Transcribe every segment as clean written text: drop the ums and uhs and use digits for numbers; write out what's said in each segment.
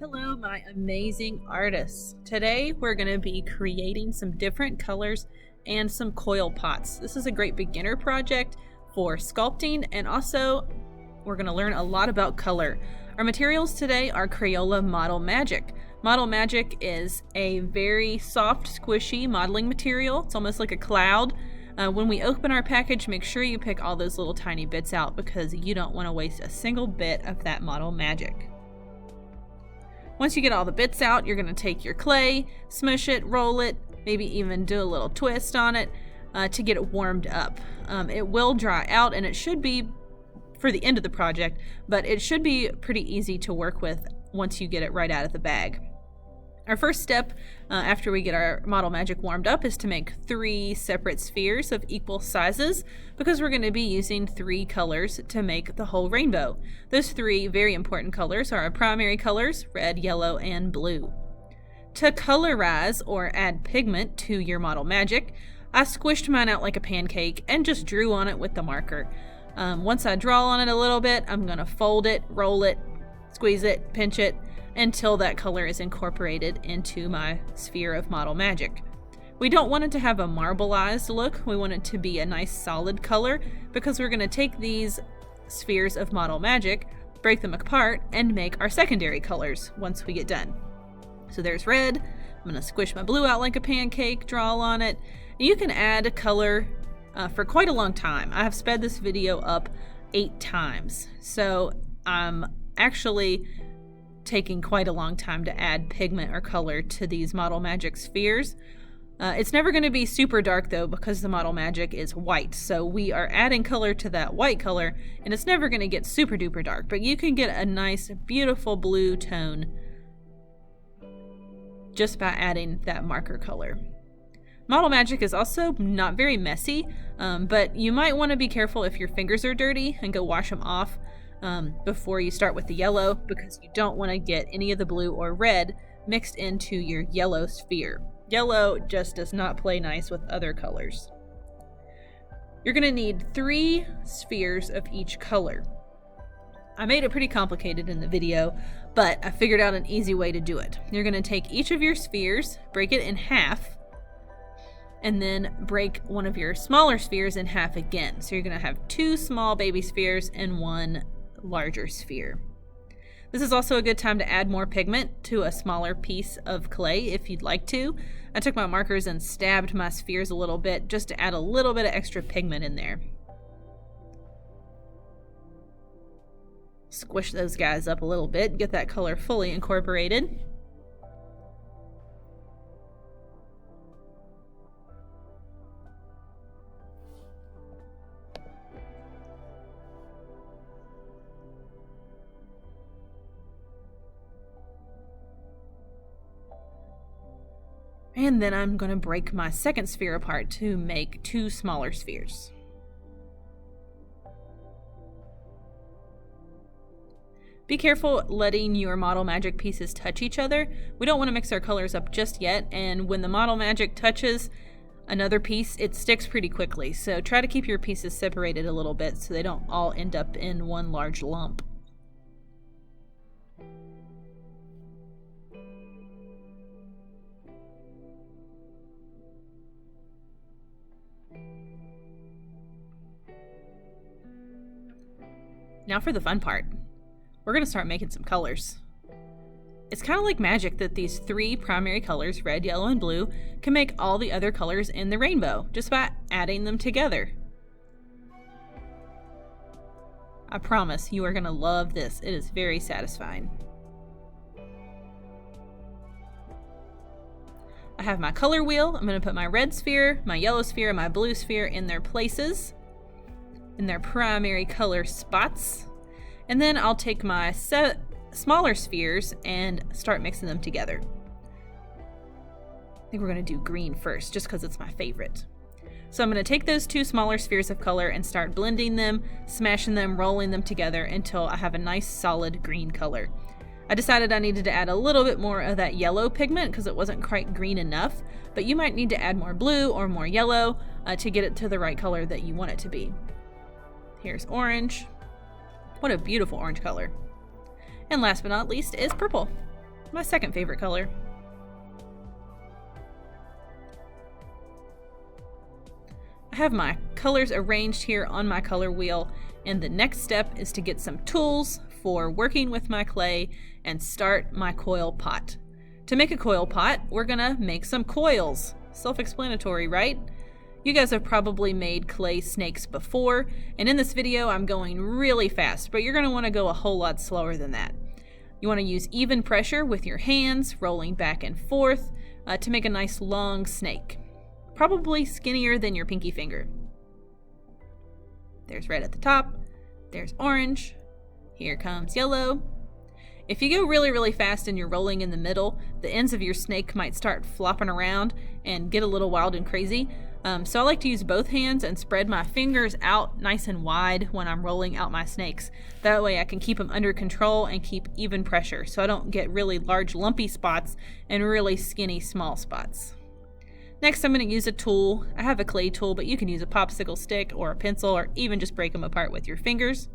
Hello, my amazing artists. Today we're going to be creating some different colors and some coil pots. This is a great beginner project for sculpting, and also we're going to learn a lot about color. Our materials today are Crayola Model Magic. Model Magic is a very soft, squishy modeling material. It's almost like a cloud. When we open our package, make sure you pick all those little tiny bits out because you don't want to waste a single bit of that Model Magic. Once you get all the bits out, you're going to take your clay, smush it, roll it, maybe even do a little twist on it to get it warmed up. It will dry out, and it should be for the end of the project, but it should be pretty easy to work with once you get it right out of the bag. Our first step after we get our Model Magic warmed up is to make 3 separate spheres of equal sizes because we're going to be using 3 colors to make the whole rainbow. Those 3 very important colors are our primary colors, red, yellow, and blue. To colorize or add pigment to your Model Magic, I squished mine out like a pancake and just drew on it with the marker. Once I draw on it a little bit, I'm going to fold it, roll it, squeeze it, pinch it, until that color is incorporated into my sphere of Model Magic. We don't want it to have a marbleized look. We want it to be a nice solid color because we're going to take these spheres of Model Magic, break them apart, and make our secondary colors once we get done. So there's red. I'm going to squish my blue out like a pancake, draw on it. And you can add color for quite a long time. I have sped this video up 8 times. So I'm actually taking quite a long time to add pigment or color to these Model Magic spheres. It's never going to be super dark though because the Model Magic is white, so we are adding color to that white color, and it's never going to get super duper dark, but you can get a nice beautiful blue tone just by adding that marker color. Model Magic is also not very messy, but you might want to be careful if your fingers are dirty and go wash them off before you start with the yellow, because you don't want to get any of the blue or red mixed into your yellow sphere. Yellow just does not play nice with other colors. You're going to need 3 spheres of each color. I made it pretty complicated in the video, but I figured out an easy way to do it. You're going to take each of your spheres, break it in half, and then break one of your smaller spheres in half again. So you're going to have 2 small baby spheres and 1 larger sphere. This is also a good time to add more pigment to a smaller piece of clay if you'd like to. I took my markers and stabbed my spheres a little bit just to add a little bit of extra pigment in there. Squish those guys up a little bit, get that color fully incorporated. And then I'm going to break my second sphere apart to make 2 smaller spheres. Be careful letting your Model Magic pieces touch each other. We don't want to mix our colors up just yet, and when the Model Magic touches another piece, it sticks pretty quickly. So try to keep your pieces separated a little bit so they don't all end up in one large lump. Now for the fun part. We're going to start making some colors. It's kind of like magic that these 3 primary colors, red, yellow, and blue, can make all the other colors in the rainbow just by adding them together. I promise you are going to love this. It is very satisfying. I have my color wheel. I'm going to put my red sphere, my yellow sphere, and my blue sphere in their places, in their primary color spots. And then I'll take my smaller spheres and start mixing them together. I think we're going to do green first, just because it's my favorite. So I'm going to take those 2 smaller spheres of color and start blending them, smashing them, rolling them together until I have a nice solid green color. I decided I needed to add a little bit more of that yellow pigment because it wasn't quite green enough, but you might need to add more blue or more yellow to get it to the right color that you want it to be. Here's orange. What a beautiful orange color. And last but not least is purple. my second favorite color. I have my colors arranged here on my color wheel, and the next step is to get some tools for working with my clay and start my coil pot. To make a coil pot, we're gonna make some coils. Self-explanatory, right? You guys have probably made clay snakes before, and in this video I'm going really fast, but you're gonna wanna go a whole lot slower than that. You wanna use even pressure with your hands, rolling back and forth to make a nice long snake. Probably skinnier than your pinky finger. There's red at the top, there's orange, here comes yellow. If you go really fast and you're rolling in the middle, the ends of your snake might start flopping around and get a little wild and crazy. So I like to use both hands and spread my fingers out nice and wide when I'm rolling out my snakes. That way I can keep them under control and keep even pressure so I don't get really large lumpy spots and really skinny small spots. Next, I'm going to use a tool. I have a clay tool, but you can use a popsicle stick or a pencil or even just break them apart with your fingers.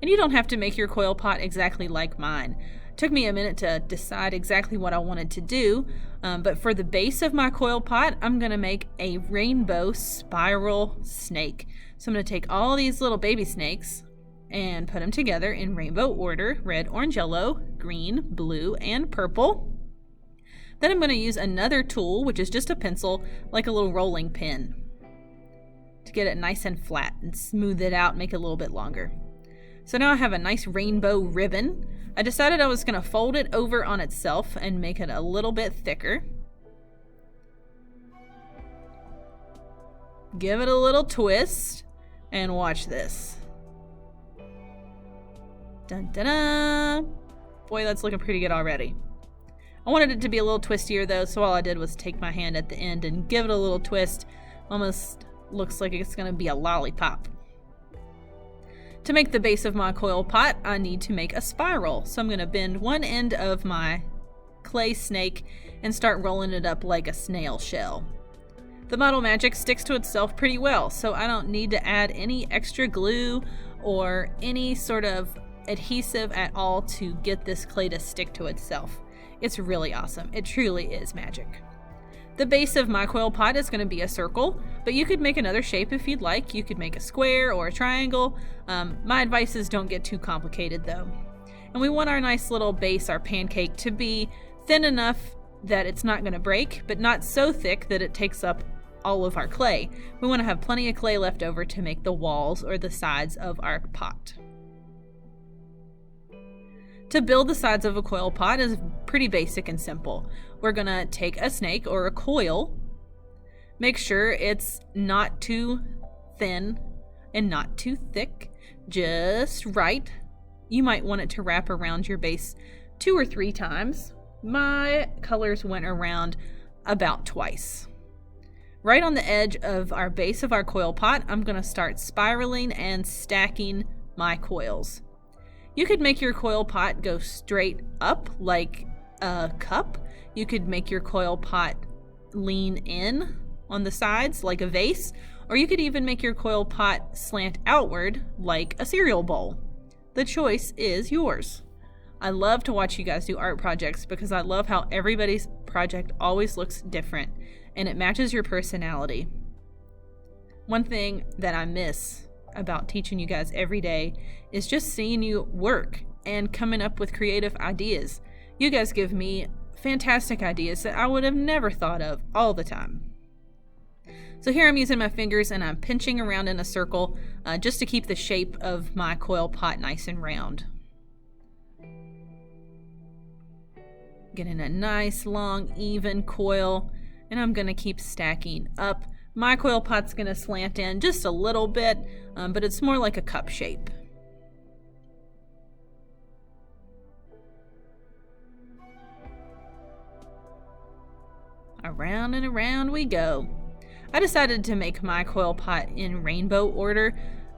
And you don't have to make your coil pot exactly like mine. It took me a minute to decide exactly what I wanted to do, but for the base of my coil pot, I'm going to make a rainbow spiral snake. So I'm going to take all these little baby snakes and put them together in rainbow order: red, orange, yellow, green, blue, and purple. Then I'm going to use another tool, which is just a pencil, like a little rolling pin, to get it nice and flat and smooth it out and make it a little bit longer. So now I have a nice rainbow ribbon. I decided I was going to fold it over on itself and make it a little bit thicker. Give it a little twist and watch this. Dun dun dun! Boy, that's looking pretty good already. I wanted it to be a little twistier though, so all I did was take my hand at the end and give it a little twist. Almost looks like it's going to be a lollipop. To make the base of my coil pot, I need to make a spiral. So I'm going to bend one end of my clay snake and start rolling it up like a snail shell. The Model Magic sticks to itself pretty well, so I don't need to add any extra glue or any sort of adhesive at all to get this clay to stick to itself. It's really awesome. It truly is magic. The base of my coil pot is going to be a circle, but you could make another shape if you'd like. You could make a square or a triangle. My advice is don't get too complicated though. And we want our nice little base, our pancake, to be thin enough that it's not going to break, but not so thick that it takes up all of our clay. We want to have plenty of clay left over to make the walls or the sides of our pot. To build the sides of a coil pot is pretty basic and simple. We're going to take a snake or a coil, make sure it's not too thin and not too thick, just right. You might want it to wrap around your base 2 or 3 times. My colors went around about twice. Right on the edge of our base of our coil pot, I'm going to start spiraling and stacking my coils. You could make your coil pot go straight up like a cup. You could make your coil pot lean in on the sides like a vase, or you could even make your coil pot slant outward like a cereal bowl. The choice is yours. I love to watch you guys do art projects because I love how everybody's project always looks different and it matches your personality. One thing that I miss about teaching you guys every day is just seeing you work and coming up with creative ideas. You guys give me fantastic ideas that I would have never thought of all the time. So here I'm using my fingers and I'm pinching around in a circle just to keep the shape of my coil pot nice and round. Getting a nice long even coil, and I'm going to keep stacking up. My coil pot's going to slant in just a little bit, but it's more like a cup shape. Around and around we go. I decided to make my coil pot in rainbow order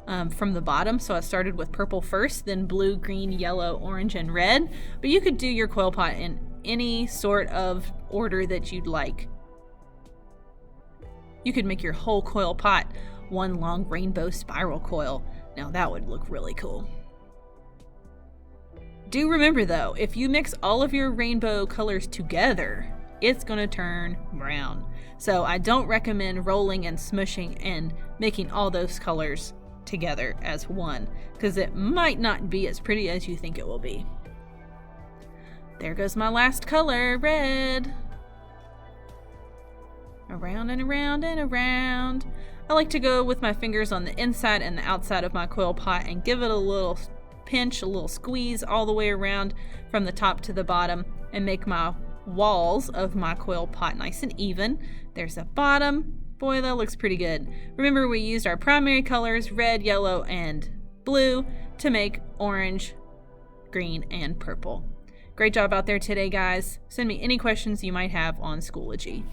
from the bottom, so I started with purple first, then blue, green, yellow, orange, and red. But you could do your coil pot in any sort of order that you'd like. You could make your whole coil pot one long rainbow spiral coil. Now that would look really cool. Do remember though, if you mix all of your rainbow colors together, it's gonna turn brown. So I don't recommend rolling and smushing and making all those colors together as one, because it might not be as pretty as you think it will be. There goes my last color, red. Around and around and around. I like to go with my fingers on the inside and the outside of my coil pot and give it a little pinch, a little squeeze all the way around from the top to the bottom and make my walls of my coil pot nice and even. There's a bottom. Boy, that looks pretty good. Remember, we used our primary colors, red, yellow, and blue, to make orange, green, and purple. Great job out there today, guys. Send me any questions you might have on Schoology.